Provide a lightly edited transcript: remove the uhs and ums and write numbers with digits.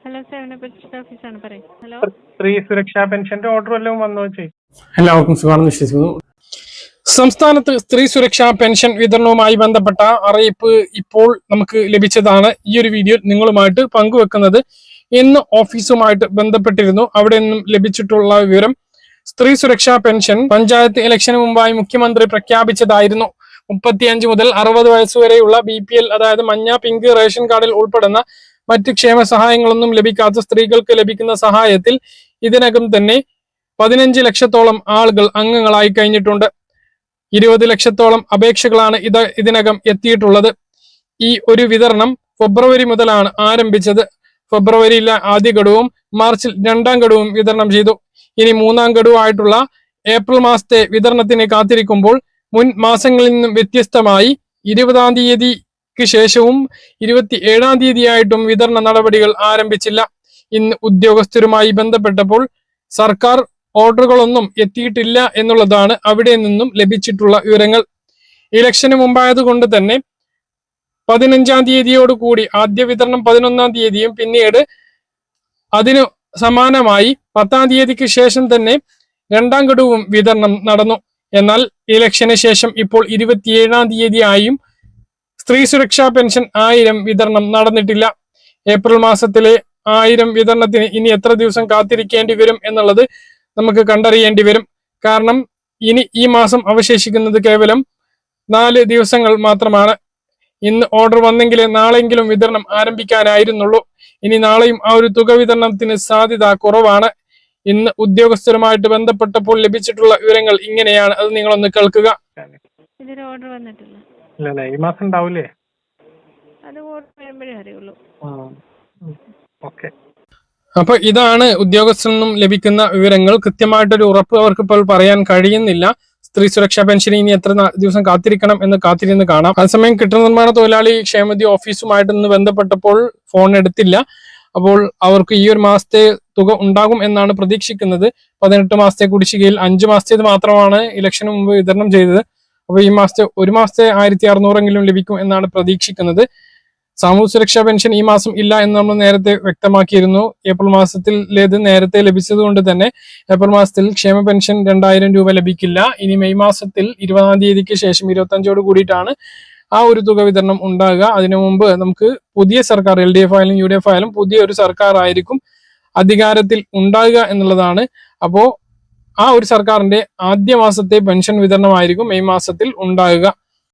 Hello സേവന പരിശുദ്ധ ഓഫീസാണ് പറയും. ഹലോ, സ്ത്രീ സുരക്ഷാ പെൻഷന്റെ ഓർഡർ വല്ലതും വന്നോ ചെയ്യും? എല്ലാവർക്കും സുഖമാണെന്ന് വിശ്വസിക്കുന്നു. സംസ്ഥാനത്ത് സ്ത്രീ സുരക്ഷാ പെൻഷൻ വിതരണവുമായി ബന്ധപ്പെട്ട അറിയിപ്പ് ഇപ്പോൾ നമുക്ക് ലഭിച്ചതാണ്. ഈ ഒരു വീഡിയോ നിങ്ങളുമായിട്ട് പങ്കുവെക്കുന്നത്. ഇന്ന് ഓഫീസുമായിട്ട് ബന്ധപ്പെട്ടിരുന്നു. അവിടെ നിന്നും ലഭിച്ചിട്ടുള്ള വിവരം, സ്ത്രീ സുരക്ഷാ പെൻഷൻ പഞ്ചായത്ത് ഇലക്ഷന് മുമ്പായി മുഖ്യമന്ത്രി പ്രഖ്യാപിച്ചതായിരുന്നു. 35 മുതൽ 60 വയസ്സുവരെയുള്ള BPL, അതായത് മഞ്ഞ, പിങ്ക് റേഷൻ കാർഡിൽ ഉൾപ്പെടുന്ന മറ്റ് ക്ഷേമ സഹായങ്ങളൊന്നും ലഭിക്കാത്ത സ്ത്രീകൾക്ക് ലഭിക്കുന്ന സഹായത്തിൽ ഇതിനകം തന്നെ 15 ലക്ഷത്തോളം ആളുകൾ അംഗങ്ങളായി കഴിഞ്ഞിട്ടുണ്ട്. 20 ലക്ഷത്തോളം അപേക്ഷകളാണ് ഇതിനകം എത്തിയിട്ടുള്ളത്. ഈ ഒരു വിതരണം ഫെബ്രുവരി മുതലാണ് ആരംഭിച്ചത്. ഫെബ്രുവരിയിലെ ആദ്യ ഗഡുവും മാർച്ചിൽ 2ാം ഗഡുവും വിതരണം ചെയ്തു. ഇനി 3ാം ഗഡുവായിട്ടുള്ള ഏപ്രിൽ മാസത്തെ വിതരണത്തിന് കാത്തിരിക്കുമ്പോൾ മുൻ മാസങ്ങളിൽ നിന്നും വ്യത്യസ്തമായി 20ാം തീയതിക്ക് ശേഷവും 27ാം തീയതിയായിട്ടും വിതരണ നടപടികൾ ആരംഭിച്ചില്ല. ഇന്ന് ഉദ്യോഗസ്ഥരുമായി ബന്ധപ്പെട്ടപ്പോൾ സർക്കാർ ഓർഡറുകളൊന്നും എത്തിയിട്ടില്ല എന്നുള്ളതാണ് അവിടെ നിന്നും ലഭിച്ചിട്ടുള്ള വിവരങ്ങൾ. ഇലക്ഷന് മുമ്പായതുകൊണ്ട് തന്നെ 15ാം തീയതിയോട് കൂടി ആദ്യ വിതരണം 11ാം തീയതിയും പിന്നീട് അതിനു സമാനമായി 10ാം തീയതിക്ക് ശേഷം തന്നെ 2ാം ഗഡുവും വിതരണം നടന്നു. എന്നാൽ ഇലക്ഷന് ശേഷം ഇപ്പോൾ 27ാം തീയതിയായും സ്ത്രീ സുരക്ഷാ പെൻഷൻ 1000 വിതരണം നടന്നിട്ടില്ല. ഏപ്രിൽ മാസത്തിലെ 1000 വിതരണത്തിന് ഇനി എത്ര ദിവസം കാത്തിരിക്കേണ്ടി വരും എന്നുള്ളത് നമുക്ക് കണ്ടറിയേണ്ടി വരും. കാരണം ഇനി ഈ മാസം അവശേഷിക്കുന്നത് കേവലം 4 ദിവസങ്ങൾ മാത്രമാണ്. ഇന്ന് ഓർഡർ വന്നെങ്കിലേ നാളെങ്കിലും വിതരണം ആരംഭിക്കാനായിരുന്നുള്ളൂ. ഇനി നാളെയും ആ ഒരു തുക വിതരണത്തിന് സാധ്യത കുറവാണ്. ഇന്ന് ഉദ്യോഗസ്ഥരുമായിട്ട് ബന്ധപ്പെട്ടപ്പോൾ ലഭിച്ചിട്ടുള്ള വിവരങ്ങൾ ഇങ്ങനെയാണ്. അത് നിങ്ങളൊന്ന് കേൾക്കുക. ഇതൊരു ഓർഡർ വന്നിട്ടില്ല. ഇല്ല, ഈ മാസം ഉണ്ടാവൂലേ? അത് ഓർഡർ വരുമ്പോഴേ അറിയുള്ളൂ. ഓക്കെ. അപ്പൊ ഇതാണ് ഉദ്യോഗസ്ഥരിൽ നിന്നും ലഭിക്കുന്ന വിവരങ്ങൾ. കൃത്യമായിട്ടൊരു ഉറപ്പ് അവർക്ക് ഇപ്പോൾ പറയാൻ കഴിയുന്നില്ല. സ്ത്രീ സുരക്ഷാ പെൻഷൻ ഇനി എത്ര ദിവസം കാത്തിരിക്കണം എന്ന് കാത്തിരുന്ന് കാണാം. അതേസമയം കെട്ടിട നിർമ്മാണ തൊഴിലാളി ക്ഷേമനിധി ഓഫീസുമായിട്ട് ഇന്ന് ബന്ധപ്പെട്ടപ്പോൾ ഫോൺ എടുത്തില്ല. അപ്പോൾ അവർക്ക് ഈ ഒരു മാസത്തെ തുക ഉണ്ടാകും എന്നാണ് പ്രതീക്ഷിക്കുന്നത്. 18 മാസത്തെ കുടിശ്ശികയിൽ 5 മാസത്തേത് മാത്രമാണ് ഇലക്ഷന് മുമ്പ് വിതരണം ചെയ്തത്. അപ്പോൾ ഈ മാസത്തെ ഒരു മാസത്തെ 1600 ലഭിക്കും എന്നാണ് പ്രതീക്ഷിക്കുന്നത്. സാമൂഹ്യ സുരക്ഷാ പെൻഷൻ ഈ മാസം ഇല്ല എന്ന് നമ്മൾ നേരത്തെ വ്യക്തമാക്കിയിരുന്നു. ഏപ്രിൽ മാസത്തിലേത് നേരത്തെ ലഭിച്ചത് കൊണ്ട് തന്നെ ഏപ്രിൽ മാസത്തിൽ ക്ഷേമ പെൻഷൻ 2000 രൂപ ലഭിക്കില്ല. ഇനി മെയ് മാസത്തിൽ 20ാം തീയതിക്ക് ശേഷം 25ഓട് കൂടിയിട്ടാണ് ആ ഒരു തുക വിതരണം ഉണ്ടാകുക. അതിനു മുമ്പ് നമുക്ക് പുതിയ സർക്കാർ, LDF ആയാലും UDF ആയാലും പുതിയ ഒരു സർക്കാർ ആയിരിക്കും അധികാരത്തിൽ ഉണ്ടാകുക എന്നുള്ളതാണ്. അപ്പോ ആ ഒരു സർക്കാരിന്റെ ആദ്യ മാസത്തെ പെൻഷൻ വിതരണമായിരിക്കും മെയ് മാസത്തിൽ ഉണ്ടാകുക.